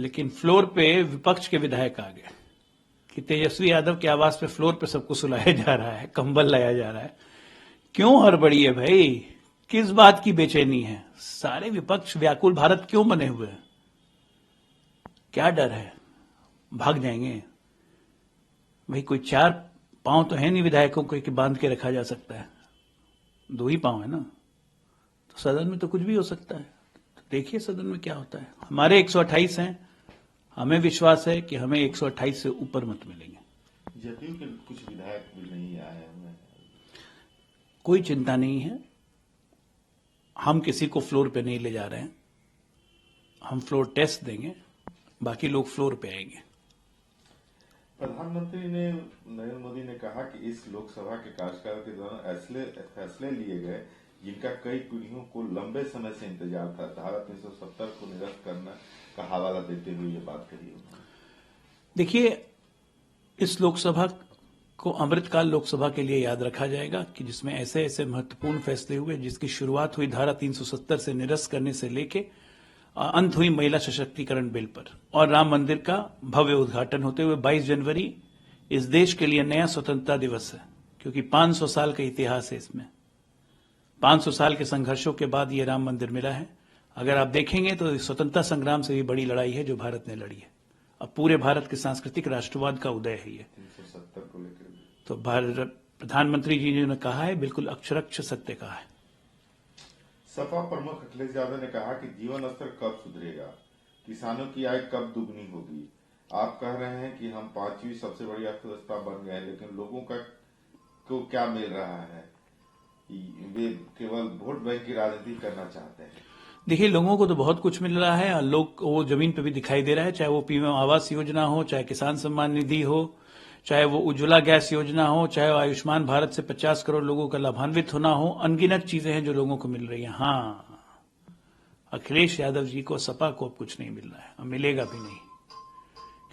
लेकिन फ्लोर पे विपक्ष के विधायक आ गए कि तेजस्वी यादव के आवास पे फ्लोर पे सबको सुलाया जा रहा है, कंबल लाया जा रहा है। क्यों हड़बड़ी है भाई? किस बात की बेचैनी है? सारे विपक्ष व्याकुल भारत क्यों बने हुए हैं? क्या डर है? भाग जाएंगे? भाई कोई चार पांव तो है नहीं विधायकों को कि बांध के रखा जा सकता है, दो ही पांव है ना, तो सदन में तो कुछ भी हो सकता है। तो देखिए सदन में क्या होता है। हमारे 128 हैं, हमें विश्वास है कि हमें 128 से ऊपर मत मिलेंगे। जदयू के कुछ विधायक भी नहीं आए हैं। कोई चिंता नहीं है, हम किसी को फ्लोर पे नहीं ले जा रहे हैं, हम फ्लोर टेस्ट देंगे, बाकी लोग फ्लोर पे आएंगे। प्रधानमंत्री ने नरेंद्र मोदी ने कहा कि इस लोकसभा के कार्यकाल के दौरान ऐसे फैसले लिए गए जिनका कई पीढ़ियों को लंबे समय से इंतजार था। धारा 370 को निरस्त करना का हवाला देते हुए ये बात कही उन्होंने। देखिए, इस लोकसभा को अमृतकाल लोकसभा के लिए याद रखा जाएगा कि जिसमें ऐसे ऐसे महत्वपूर्ण फैसले हुए, जिसकी शुरुआत हुई धारा 370 से निरस्त करने से लेके अंत हुई महिला सशक्तिकरण बिल पर, और राम मंदिर का भव्य उद्घाटन होते हुए 22 जनवरी इस देश के लिए नया स्वतंत्रता दिवस है, क्योंकि 500 साल का इतिहास है इसमें। 500 साल के संघर्षों के बाद ये राम मंदिर मिला है। अगर आप देखेंगे तो स्वतंत्रता संग्राम से भी बड़ी लड़ाई है जो भारत ने लड़ी है। अब पूरे भारत के सांस्कृतिक राष्ट्रवाद का उदय है ये। 370 को लेकर तो प्रधानमंत्री जी ने कहा है, बिल्कुल अक्षरक्ष सत्य कहा है। सपा प्रमुख अखिलेश यादव ने कहा कि जीवन स्तर कब सुधरेगा, किसानों की आय कब दुगनी होगी। आप कह रहे हैं कि हम 5वीं सबसे बड़ी अर्थव्यवस्था बन गए, लेकिन लोगों को क्या मिल रहा है? वे केवल वोट बैंक की राजनीति करना चाहते हैं। देखिए, लोगों को तो बहुत कुछ मिल रहा है, लोग वो जमीन पे भी दिखाई दे रहा है, चाहे वो पीएम आवास योजना हो, चाहे किसान सम्मान निधि हो, चाहे वो उज्ज्वला गैस योजना हो, चाहे आयुष्मान भारत से 50 करोड़ लोगों का लाभान्वित होना हो। अनगिनत चीजें हैं जो लोगों को मिल रही हैं। हाँ, अखिलेश यादव जी को, सपा को अब कुछ नहीं मिल रहा है, अब मिलेगा भी नहीं,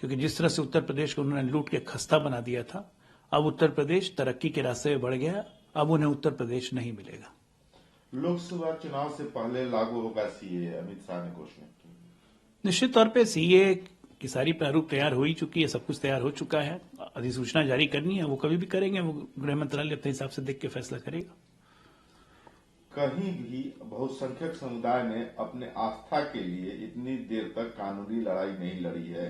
क्योंकि जिस तरह से उत्तर प्रदेश को उन्होंने लूट के खस्ता बना दिया था, अब उत्तर प्रदेश तरक्की के रास्ते में बढ़ गया, अब उन्हें उत्तर प्रदेश नहीं मिलेगा। लोकसभा चुनाव से पहले लागू होगा सीए, अमित शाह ने घोषणा की। निश्चित तौर पे सीए की सारी प्रारूप तैयार हो ही चुकी है, सब कुछ तैयार हो चुका है। अधिसूचना जारी करनी है, वो कभी भी करेंगे, वो गृह मंत्रालय अपने हिसाब से देख के फैसला करेगा। कहीं भी बहुसंख्यक समुदाय ने अपने आस्था के लिए इतनी देर तक कानूनी लड़ाई नहीं लड़ी है।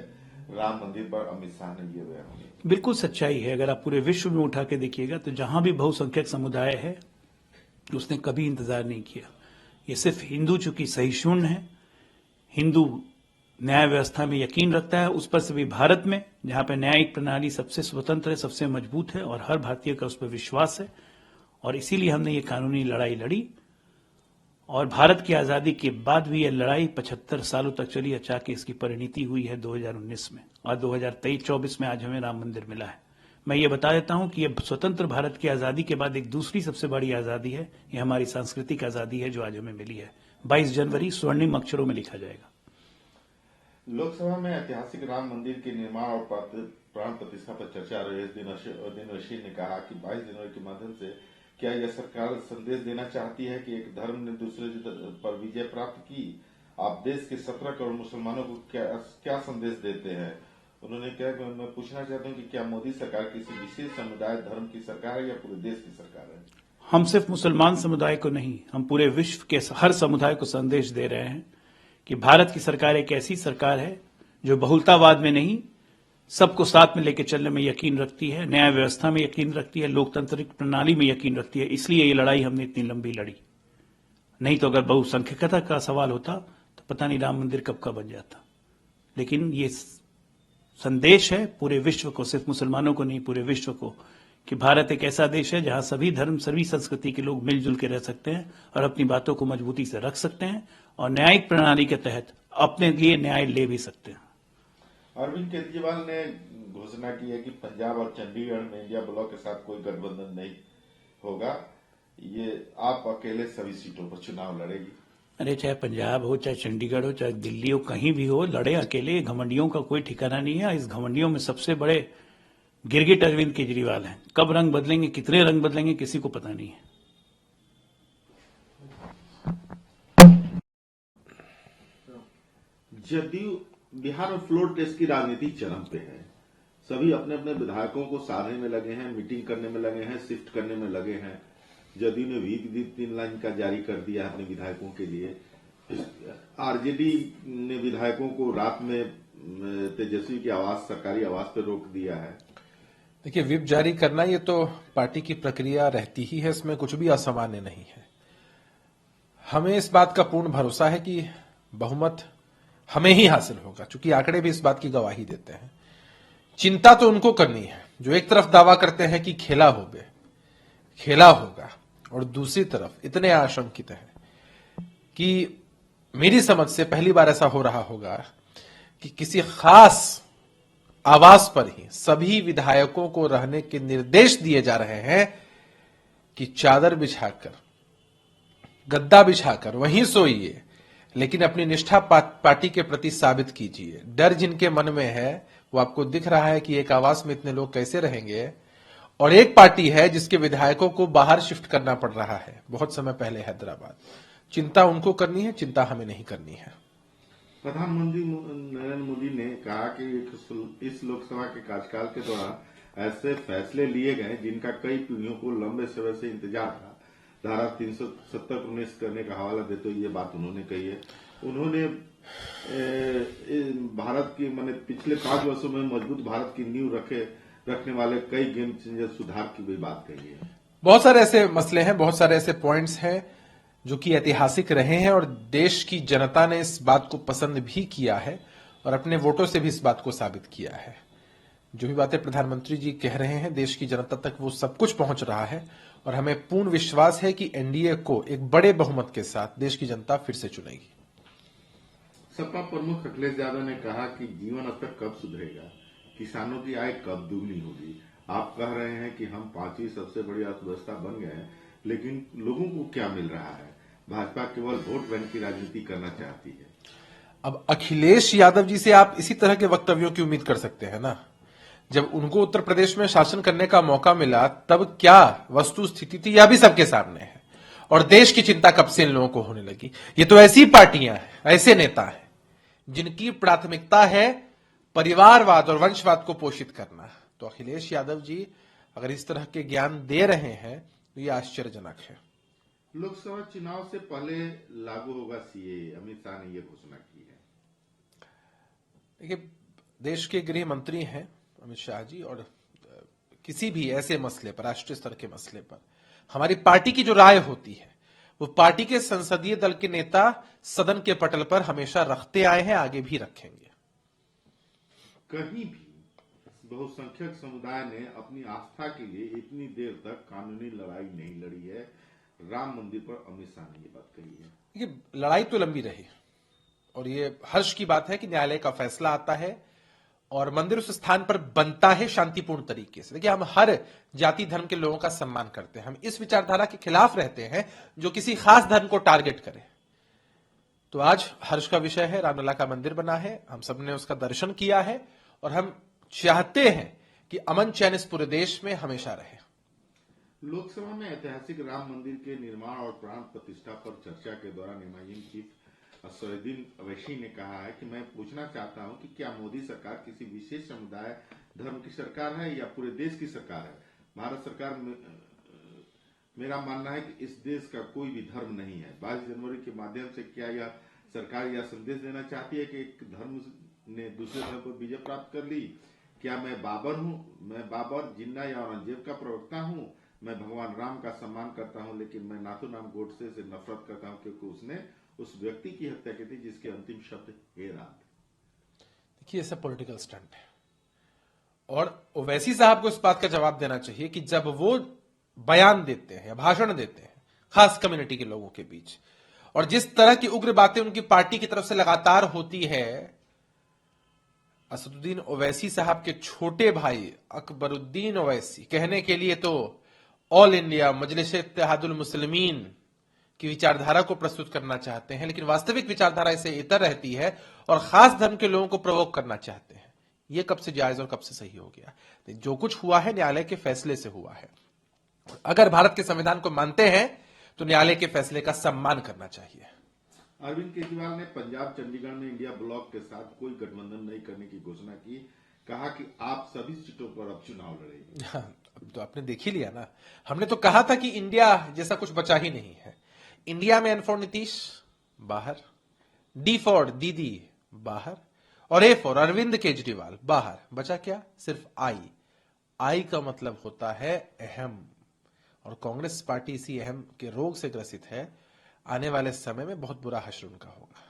राम मंदिर पर अमित शाह ने ये बयान दिया। बिल्कुल सच्चाई है। अगर आप पूरे विश्व में उठा के देखिएगा तो जहां भी बहुसंख्यक समुदाय है उसने कभी इंतजार नहीं किया। ये सिर्फ हिंदू चूंकि सहिष्णु है, हिंदू न्याय व्यवस्था में यकीन रखता है, उस पर से भी भारत में जहां पे न्यायिक प्रणाली सबसे स्वतंत्र है, सबसे मजबूत है और हर भारतीय का उस पर विश्वास है, और इसीलिए हमने ये कानूनी लड़ाई लड़ी। और भारत की आजादी के बाद भी यह लड़ाई 75 सालों तक चली, अचानक इसकी परिणति हुई है 2019 में, और 2023-24 में आज हमें राम मंदिर मिला है। मैं ये बता देता हूं कि यह स्वतंत्र भारत की आजादी के बाद एक दूसरी सबसे बड़ी आजादी है, ये हमारी सांस्कृतिक आजादी है जो आज हमें मिली है। 22 जनवरी स्वर्णिम अक्षरों में लिखा जाएगा। लोकसभा में ऐतिहासिक राम मंदिर के निर्माण और प्राण प्रतिष्ठा पर चर्चा रही। दिन वशीर ने कहा कि 22 जनवरी के माध्यम से क्या यह सरकार संदेश देना चाहती है कि एक धर्म ने दूसरे पर विजय प्राप्त की? आप देश के 17 करोड़ मुसलमानों को क्या संदेश देते हैं? उन्होंने कहा कि मैं पूछना चाहता हूं कि क्या मोदी सरकार किसी विशेष समुदाय धर्म की सरकार है या पूरे देश की सरकार है? हम सिर्फ मुसलमान समुदाय को नहीं, हम पूरे विश्व के हर समुदाय को संदेश दे रहे हैं कि भारत की सरकार एक ऐसी सरकार है जो बहुलतावाद में नहीं, सबको साथ में लेकर चलने में यकीन रखती है, न्याय व्यवस्था में यकीन रखती है, लोकतांत्रिक प्रणाली में यकीन रखती है। इसलिए ये लड़ाई हमने इतनी लंबी लड़ी। नहीं तो अगर बहुसंख्यकता का सवाल होता तो पता नहीं राम मंदिर कब का बन जाता। लेकिन ये संदेश है पूरे विश्व को, सिर्फ मुसलमानों को नहीं, पूरे विश्व को, कि भारत एक ऐसा देश है जहां सभी धर्म, सभी संस्कृति के लोग मिलजुल के रह सकते हैं और अपनी बातों को मजबूती से रख सकते हैं और न्यायिक प्रणाली के तहत अपने लिए न्याय ले भी सकते हैं। अरविंद केजरीवाल ने घोषणा की है कि पंजाब और चंडीगढ़ में इंडिया ब्लॉक के साथ कोई गठबंधन नहीं होगा, ये आप अकेले सभी सीटों पर चुनाव लड़ेगी। अरे चाहे पंजाब हो, चाहे चंडीगढ़ हो, चाहे दिल्ली हो, कहीं भी हो, लड़े अकेले। घमंडियों का कोई ठिकाना नहीं है। इस घमंडियों में सबसे बड़े गिरगिट अरविंद केजरीवाल हैं। कब रंग बदलेंगे, कितने रंग बदलेंगे, किसी को पता नहीं है। जदयू बिहार में फ्लोर टेस्ट की राजनीति चरम पे है। सभी अपने अपने विधायकों को साधने में लगे हैं, मीटिंग करने में लगे हैं, शिफ्ट करने में लगे हैं। जदयू ने भी 3 लाइन का जारी कर दिया है अपने विधायकों के लिए। आरजेडी ने विधायकों को रात में तेजस्वी की आवास, सरकारी आवास पर रोक दिया है। देखिए, व्हिप जारी करना ये तो पार्टी की प्रक्रिया रहती ही है, इसमें कुछ भी असामान्य नहीं है। हमें इस बात का पूर्ण भरोसा है कि बहुमत हमें ही हासिल होगा, चूंकि आंकड़े भी इस बात की गवाही देते हैं। चिंता तो उनको करनी है जो एक तरफ दावा करते हैं कि खेला होगा, और दूसरी तरफ इतने आशंकित हैं कि मेरी समझ से पहली बार ऐसा हो रहा होगा कि किसी खास आवास पर ही सभी विधायकों को रहने के निर्देश दिए जा रहे हैं कि चादर बिछाकर, गद्दा बिछाकर वहीं सोइए, लेकिन अपनी निष्ठा पार्टी के प्रति साबित कीजिए। डर जिनके मन में है वो आपको दिख रहा है कि एक आवास में इतने लोग कैसे रहेंगे, और एक पार्टी है जिसके विधायकों को बाहर शिफ्ट करना पड़ रहा है बहुत समय पहले हैदराबाद। चिंता उनको करनी है, चिंता हमें नहीं करनी है। प्रधानमंत्री नरेंद्र मोदी ने कहा कि इस लोकसभा के कार्यकाल के दौरान ऐसे फैसले लिए गए जिनका कई पीढ़ियों को लंबे समय से इंतजार था। धारा 370-19 करने का हवाला देते हुए ये बात उन्होंने कही है। उन्होंने भारत की पिछले 5 वर्षों में मजबूत भारत की नींव रखने वाले कई गेम चेंजर सुधार की भी बात कही है। बहुत सारे ऐसे मसले हैं, बहुत सारे ऐसे पॉइंट्स हैं जो कि ऐतिहासिक रहे हैं, और देश की जनता ने इस बात को पसंद भी किया है और अपने वोटों से भी इस बात को साबित किया है। जो भी बातें प्रधानमंत्री जी कह रहे हैं, देश की जनता तक वो सब कुछ पहुंच रहा है, और हमें पूर्ण विश्वास है कि एनडीए को एक बड़े बहुमत के साथ देश की जनता फिर से चुनेगी। सपा प्रमुख अखिलेश यादव ने कहा कि जीवन स्तर कब सुधरेगा, किसानों की आय कब दुगनी होगी। आप कह रहे हैं कि हम 5वीं सबसे बड़ी अर्थव्यवस्था बन गए हैं, लेकिन लोगों को क्या मिल रहा है? भाजपा केवल वोट बैंक की राजनीति करना चाहती है। अब अखिलेश यादव जी से आप इसी तरह के वक्तव्यों की उम्मीद कर सकते हैं ना। जब उनको उत्तर प्रदेश में शासन करने का मौका मिला तब क्या वस्तु स्थिति थी, यह भी सबके सामने है, और देश की चिंता कब से इन लोगों को होने लगी। ये तो ऐसी पार्टियां हैं, ऐसे नेता हैं जिनकी प्राथमिकता है परिवारवाद और वंशवाद को पोषित करना। तो अखिलेश यादव जी अगर इस तरह के ज्ञान दे रहे हैं तो ये आश्चर्यजनक है। लोकसभा चुनाव से पहले लागू होगा सीएए, अमित शाह ने यह घोषणा की है। देखिए, देश के गृह मंत्री हैं अमित शाह जी, और किसी भी ऐसे मसले पर, राष्ट्रीय स्तर के मसले पर हमारी पार्टी की जो राय होती है वो पार्टी के संसदीय दल के नेता सदन के पटल पर हमेशा रखते आए हैं, आगे भी रखेंगे। कहीं भी बहुसंख्यक समुदाय ने अपनी आस्था के लिए इतनी देर तक कानूनी लड़ाई नहीं लड़ी है। राम मंदिर पर अमित शाह ने ये बात कही है। ये लड़ाई तो लंबी रही, और ये हर्ष की बात है कि न्यायालय का फैसला आता है और मंदिर उस स्थान पर बनता है शांतिपूर्ण तरीके से। देखिए, हम हर जाति धर्म के लोगों का सम्मान करते हैं, हम इस विचारधारा के खिलाफ रहते हैं जो किसी खास धर्म को टारगेट करे। तो आज हर्ष का विषय है, रामलला का मंदिर बना है, हम सबने उसका दर्शन किया है, और हम चाहते हैं कि अमन चैन इस पूरे देश में हमेशा रहे। लोकसभा में ऐतिहासिक राम मंदिर के निर्माण और प्राण प्रतिष्ठा पर चर्चा के दौरान एमआईएम चीफ असदुद्दीन ओवैसी ने कहा है कि मैं पूछना चाहता हूं कि क्या मोदी सरकार किसी विशेष समुदाय धर्म की सरकार है या पूरे देश की सरकार है? भारत सरकार मेरा मानना है कि इस देश का कोई भी धर्म नहीं है। 22 जनवरी के माध्यम से क्या यह सरकार यह संदेश देना चाहती है कि एक धर्म ने दूसरे धर्म पर विजय प्राप्त कर ली? क्या मैं बाबर, जिन्ना या औरंगजेब का प्रवक्ता हूं? मैं भगवान राम का सम्मान करता हूं, लेकिन मैं नाथूराम गोडसे से नफरत करता हूं क्योंकि उसने उस व्यक्ति की हत्या की थी जिसके अंतिम शब्द हे राम। देखिए, ऐसा पॉलिटिकल स्टंट है, और ओवैसी साहब को इस बात का जवाब देना चाहिए कि जब वो बयान देते हैं या भाषण देते हैं खास कम्युनिटी के लोगों के बीच, और जिस तरह की उग्र बातें उनकी पार्टी की तरफ से लगातार होती है, असदुद्दीन ओवैसी साहब के छोटे भाई अकबरुद्दीन ओवैसी कहने के लिए तो ऑल इंडिया मजलिस-ए-इत्तेहादुल मुस्लिमीन की विचारधारा को प्रस्तुत करना चाहते हैं, लेकिन वास्तविक विचारधारा इससे इतर रहती है और खास धर्म के लोगों को प्रोवोक करना चाहते हैं। यह कब से जायज और कब से सही हो गया? जो कुछ हुआ है न्यायालय के फैसले से हुआ है। अगर भारत के संविधान को मानते हैं तो न्यायालय के फैसले का सम्मान करना चाहिए। अरविंद केजरीवाल ने पंजाब चंडीगढ़ में इंडिया ब्लॉक के साथ कोई गठबंधन नहीं करने की घोषणा की, कहा कि आप सभी सीटों पर अब चुनाव लड़ेंगे। हाँ, अब तो आपने देख ही लिया ना। हमने तो कहा था कि इंडिया जैसा कुछ बचा ही नहीं है। इंडिया में एन फॉर नीतीश बाहर, डी फॉर दीदी बाहर और ए फॉर अरविंद केजरीवाल बाहर। बचा क्या? सिर्फ आई। आई का मतलब होता है अहम, और कांग्रेस पार्टी इसी अहम के रोग से ग्रसित है। आने वाले समय में बहुत बुरा हश्र उनका होगा।